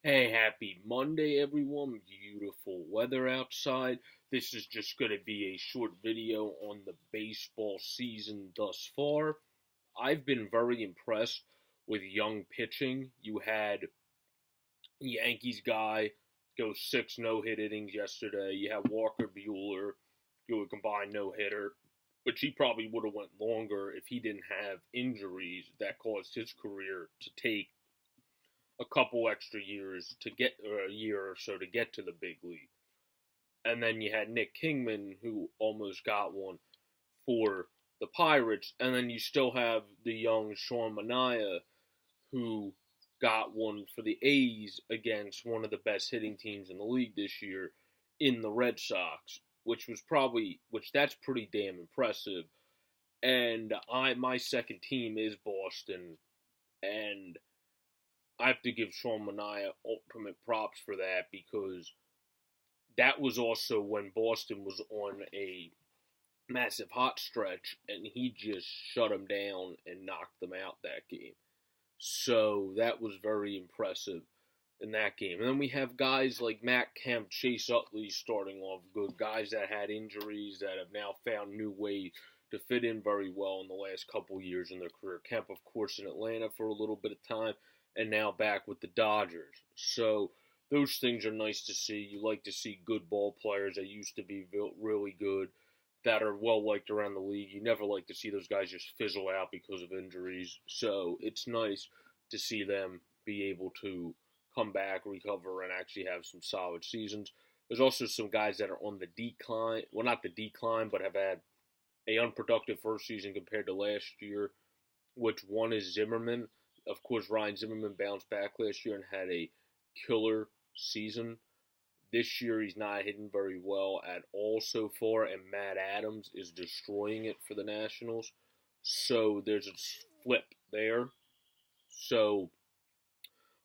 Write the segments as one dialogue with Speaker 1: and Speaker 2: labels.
Speaker 1: Hey, happy Monday, everyone. Beautiful weather outside. This is just going to be a short video on the baseball season thus far. I've been very impressed with young pitching. You had Yankees guy go six no-hit innings yesterday. You had Walker Buehler do a combined no-hitter, which he probably would have went longer if he didn't have injuries that caused his career to take a couple extra years to get, or a year or so to get to the big league. And then you had Nick Kingman, who almost got one for the Pirates. And then you still have the young Sean Manaea, who got one for the A's against one of the best hitting teams in the league this year in the Red Sox, which that's pretty damn impressive. And my second team is Boston, and I have to give Sean Manaea ultimate props for that, because that was also when Boston was on a massive hot stretch, and he just shut them down and knocked them out that game. So that was very impressive in that game. And then we have guys like Matt Kemp, Chase Utley starting off good, guys that had injuries that have now found new ways to fit in very well in the last couple years in their career. Kemp, of course, in Atlanta for a little bit of time, and now back with the Dodgers. So those things are nice to see. You like to see good ball players that used to be really good, that are well liked around the league. You never like to see those guys just fizzle out because of injuries. So it's nice to see them be able to come back, recover, and actually have some solid seasons. There's also some guys that are on the decline. Well, not the decline, but have had a unproductive first season compared to last year, which one is Zimmerman. Of course, Ryan Zimmerman bounced back last year and had a killer season. This year, he's not hitting very well at all so far, and Matt Adams is destroying it for the Nationals. So there's a flip there. So,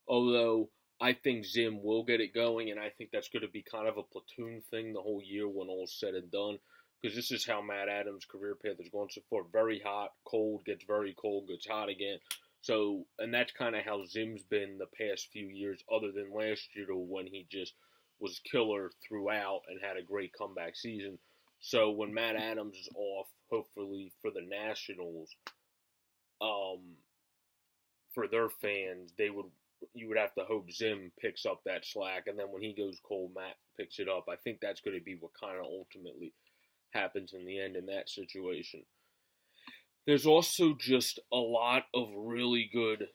Speaker 1: although I think Zim will get it going, and I think that's going to be kind of a platoon thing the whole year when all's said and done, because this is how Matt Adams' career path is going so far. Very hot, cold, gets very cold, gets hot again. So, and that's kind of how Zim's been the past few years, other than last year when he just was killer throughout and had a great comeback season. So when Matt Adams is off, hopefully for the Nationals, for their fans, you would have to hope Zim picks up that slack, and then when he goes cold, Matt picks it up. I think that's going to be what kind of ultimately happens in the end in that situation. There's also just a lot of really good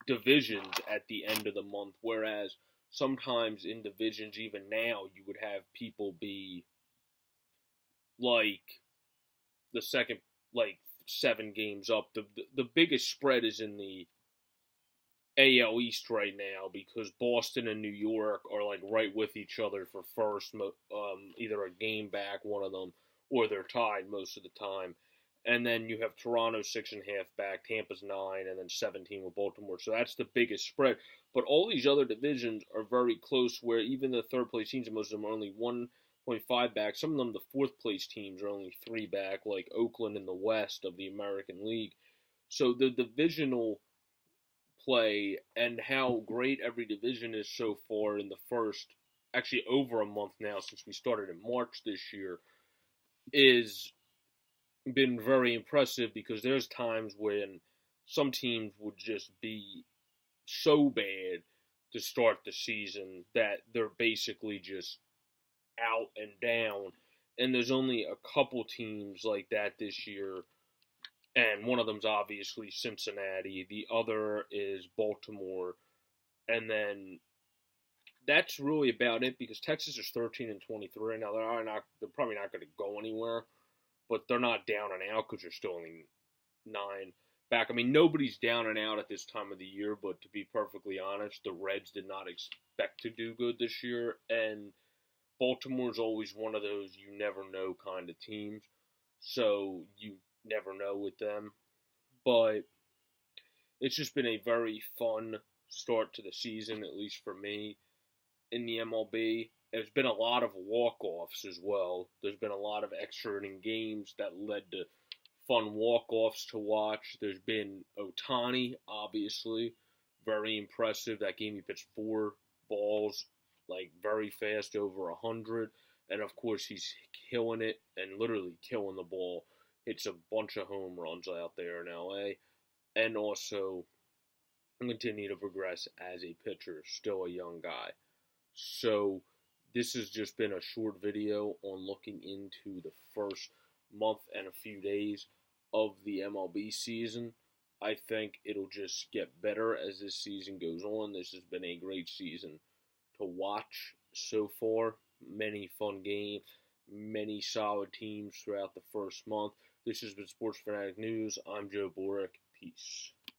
Speaker 1: divisions at the end of the month, whereas sometimes in divisions, even now, you would have people be like the second, like 7 games up. The biggest spread is in the AL East right now, because Boston and New York are like right with each other for first, either a game back, one of them, or they're tied most of the time. And then you have Toronto 6.5 back, Tampa's 9, and then 17 with Baltimore. So that's the biggest spread. But all these other divisions are very close, where even the third place teams, most of them are only 1.5 back. Some of them, the fourth place teams, are only 3 back, like Oakland in the West of the American League. So the divisional play and how great every division is so far in the first, actually over a month now since we started in March this year, is been very impressive, because there's times when some teams would just be so bad to start the season that they're basically just out and down. And there's only a couple teams like that this year, and one of them's obviously Cincinnati. The other is Baltimore, and then that's really about it, because Texas is 13-23. Now they're probably not going to go anywhere, but they're not down and out because they're still only 9 back. I mean, nobody's down and out at this time of the year, but to be perfectly honest, the Reds did not expect to do good this year, and Baltimore's always one of those you never know kind of teams, so you never know with them. But it's just been a very fun start to the season, at least for me, in the MLB. There's been a lot of walk-offs as well. There's been a lot of extra inning games that led to fun walk-offs to watch. There's been Ohtani, obviously, Very impressive. That game he pitched 4 balls, like very fast, over 100. And of course, he's killing it and literally killing the ball. Hits a bunch of home runs out there in LA. And also continue to progress as a pitcher, still a young guy. So this has just been a short video on looking into the first month and a few days of the MLB season. I think it'll just get better as this season goes on. This has been a great season to watch so far. Many fun games, many solid teams throughout the first month. This has been Sports Fanatic News. I'm Joe Borick. Peace.